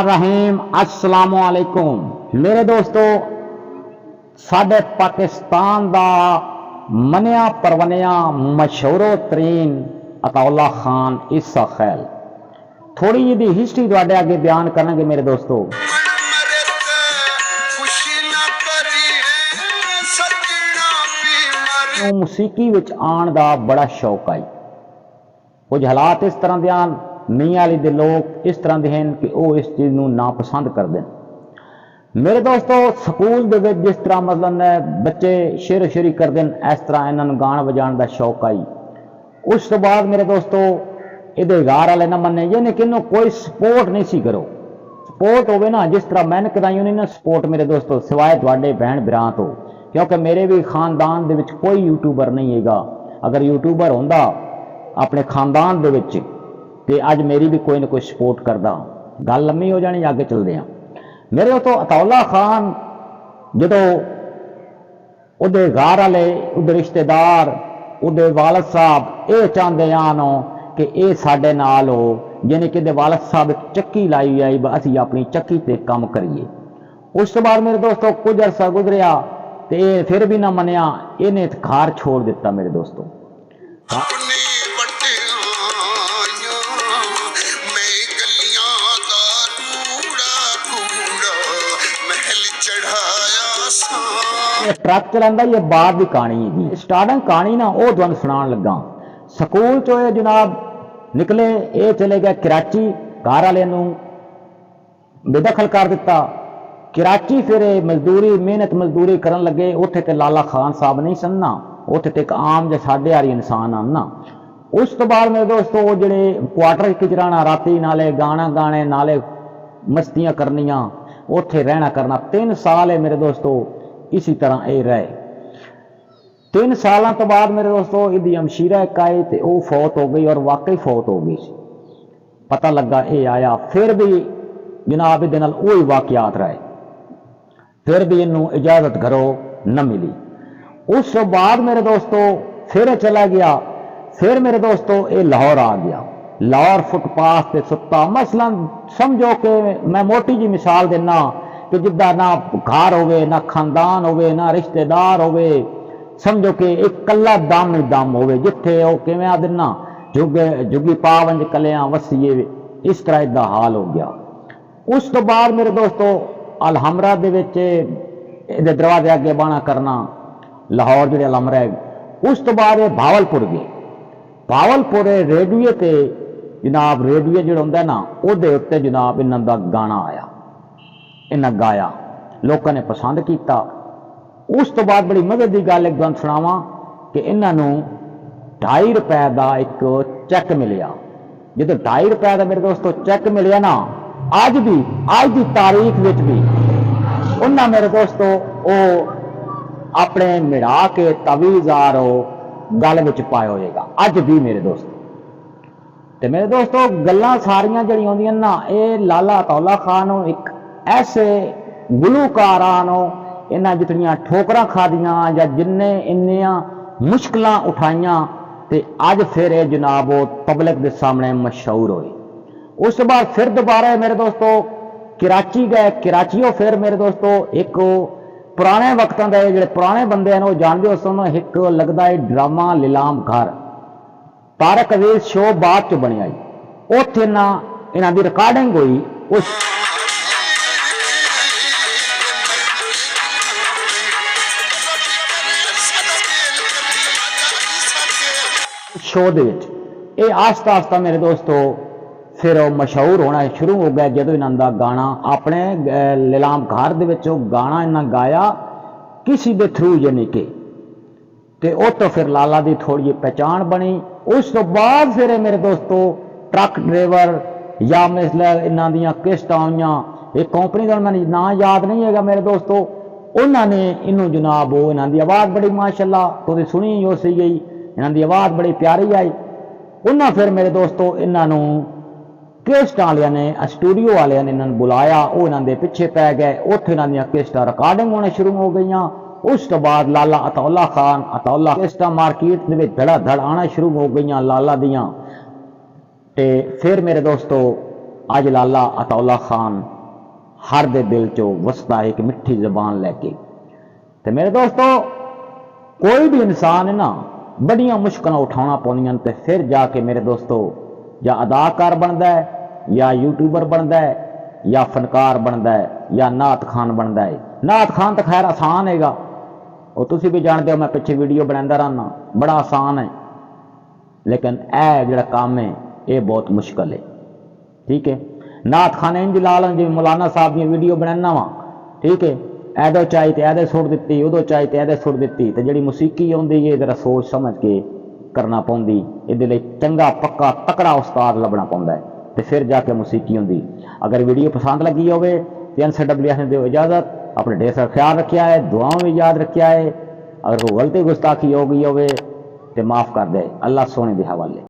रहीम अस्सलाम वालेकुम मेरे दोस्तों, साडे पाकिस्तान दा मनिया परवनिया मशहूरो तरीन अताउल्ला खान ईसा खैल थोड़ी जी हिस्ट्री तुहाडे अगे बयान करेंगे मेरे दोस्तों। मौसीकी विच आण दा बड़ा शौक आई। कुछ हालात इस तरह दे मियाँ अली दे लोग इस तरह के हैं कि वह इस चीज़ को नापसंद करते हैं। मेरे दोस्तों, स्कूल दे विच जिस तरह मतलब बच्चे शेर शेरी करते हैं, इस तरह इन्होंने गाना बजाने का शौक आई। उस तो बाद मेरे दोस्तों ये घर वाले ना मन्ने, यानी कि कोई सपोर्ट नहीं सी करो। सपोर्ट होवे ना, जिस तरह मेहनत कराई उन्हें ना सपोर्ट मेरे दोस्तों सिवाय तुहाडे भैन भरा तो, क्योंकि मेरे भी खानदान दे विच कोई यूट्यूबर नहीं हैगा। अगर यूट्यूबर होंदा अपने खानदान दे विच ते अज मेरी भी कोई ना कोई सपोर्ट करदा। गल लम्मी हो जानी, आगे चलते हैं। मेरे तो अताउल्ला खान जो उहदे घर वाले उहदे रिश्तेदार उहदे वालद साहब ये चाहते आन कि ये साडे नाल हो, यानी कि वालद साहब चक्की लाई आई, असी अपनी चक्की ते काम करिए। उस तो बाद मेरे दोस्तों कुछ अरसा गुजरिया तो फिर भी ना मनिया, इन्हें घर छोड़ दिता मेरे दोस्तों। ट्रक चलाता ये बाद की कहानी है। स्टार्टिंग कहानी ना वो तुहानूं सुनान लगा। स्कूल चो जनाब निकले, ये चले गए कराची, घर वाले बेदखल कर दिता। कराची फिर मजदूरी मेहनत मजदूरी करन लगे। उत्थे ते लाला खान साहब नहीं सन्ना, उत्थे ते एक आम जे साडे वाली इंसान आना। उस तो बाद मेरे दोस्तों वो जेडे क्वार्टर खिचराना, राती नाले गाना गाने, नाले मस्तियां करनियां, उत्थे रहना करना। 3 साल है मेरे दोस्तों इसी तरह ये रहे। 3 सालों तो बाद मेरे दोस्तों इसकी हमशीरा एक आई तो वह फौत हो गई, और वाकई फौत हो गई। पता लगा ये आया, फिर भी जनाब ये वही वाकयात रहे, फिर भी इनू इजाजत घरों न मिली। उस तो बाद मेरे दोस्तों फिर चला गया। फिर मेरे दोस्तों ये लाहौर आ गया। लाहौर फुटपाथ से सुता। मसलन समझो कि मैं मोटी जी मिसाल देना कि जिदा ना घर होवे, ना खानदान होवे, ना रिश्तेदार होवे, समझो कि एक कला दम ही दम होवे, जिथे वो किवें आ देना जुगे जुगी पावंज कलियां वसीए, इस तरह का हाल हो गया। उस तो बाद मेरे दोस्तों अलहमरा दे विच इहदे दरवाजे अगे बाणा करना, लाहौर जिहड़े अलहमरा है। उस तो बाद ये भावलपुर गए। भावलपुर रेडियो ते जनाब रेडियो जो होंगे ना, उहदे उत्ते जनाब इन्हां दा गाना आया, इन्हें गाया, लोगों ने पसंद किया। उस तो बाद बड़ी मदद की गल एक तुहानूं सुणावां कि इन्हां नूं 2.5 रुपए का एक चैक मिलिया। जो 2.5 रुपए का मेरे दोस्तों चैक मिलिया ना, अज भी अज की तारीख में भी उन्हें मेरे दोस्तों वो अपने मिड़ा के तवीज़ार गल में पाया होएगा अज भी मेरे दोस्त। तो मेरे दोस्तों गल्लां सारियां जड़ियां होंदियां ना, ये लाला अताउल्ला खान एक ऐसे गुलूकारान इन्हें जितनियां ठोकरां खादियां या जिन्ने इन्नियां मुश्किलां उठाइयां, तो अज फिर ये जनाब वो पब्लिक के सामने मशहूर होए। उस बाद फिर दोबारा मेरे दोस्तों कराची गए। कराचियों फिर मेरे दोस्तों एक पुराने वक्तों के जो पुराने बंदे हैं वो जानते हो सुनो, एक लगता है ड्रामा लीलाम घर, तारक अजीज शो बाद च बनी आई, उत्थे ना इन्हां दी रिकॉर्डिंग हुई। उस शो दे विच ये आस्ता आस्ता मेरे दोस्तों फिर मशहूर होना शुरू हो गया। जो इन्हों का गाना अपने लीलाम घर दे विच गाना इन्हें गाया किसी के थ्रू, यानी कि तो तो फिर लाला की थोड़ी जी पहचान बनी। उस तो बाद फिर मेरे दोस्तों ट्रक ड्राइवर या मतलब इन्हों दियां किस्त आईयां, एक कंपनी का मैं ना याद नहीं है मेरे दोस्तों, उन्होंने इनू जनाब वो इन्हों की आवाज़ बड़ी माशाअल्लाह तो सुनी हो सी गई, इन्हों की आवाज़ बड़ी प्यारी आई। उन्हें फिर मेरे दोस्तों इन्हों किस्त वाले ने स्टूडियो वाले ने इन्होंने बुलाया, वो इन्हों के पिछे पै गए। उत्थे इन्हों किस्टां रिकॉर्डिंग होने शुरू हो गई। उस तो बाद लाला अताउल्ला खान अताउल्ला कैसेटां मार्केट दे विच धड़ा धड़ आना शुरू हो गई लाला दियां। ते फिर मेरे दोस्तों अज लाला अताउल्ला खान हर दे दिल चो वसदा है एक मिठी जबान लैके। ते मेरे दोस्तों कोई भी इंसान है ना बड़ियां मुश्किल उठाना पौंदियां ते फिर जाके मेरे दोस्तों या अदाकार बनता है या यूट्यूबर बनता है या फनकार बनता है या नात खान बनता है। नात खान तो खैर आसान हैगा, वो तुसी भी जानते हो, मैं पिछे वीडियो बनाता रहना, बड़ा आसान है। लेकिन यह जो काम है ये बहुत मुश्किल है। ठीक है, नात खान इंज ला लन जिवें मौलाना साहब दी वीडियो बनाना वा। ठीक है, ऐदो चाही तो ऐदे सुट दी, उदो चाही तो ऐदे सुट दी। तो जी मुसीकी आती है जरा सोच समझ के करना पौंदी, ये चंगा पक्का तकड़ा उस्ताद लभना पौंदा है तो फिर जाके मुसीकी होंगी। अगर वीडियो पसंद लगी हो तो NCWS ने दो इजाज़त, अपने ढेर सारा ख्याल रखा है, दुआओं भी याद रखा है। अगर कोई गलती गुस्ताखी हो गई हो तो माफ़ कर दे। अल्लाह सोने के हवाले।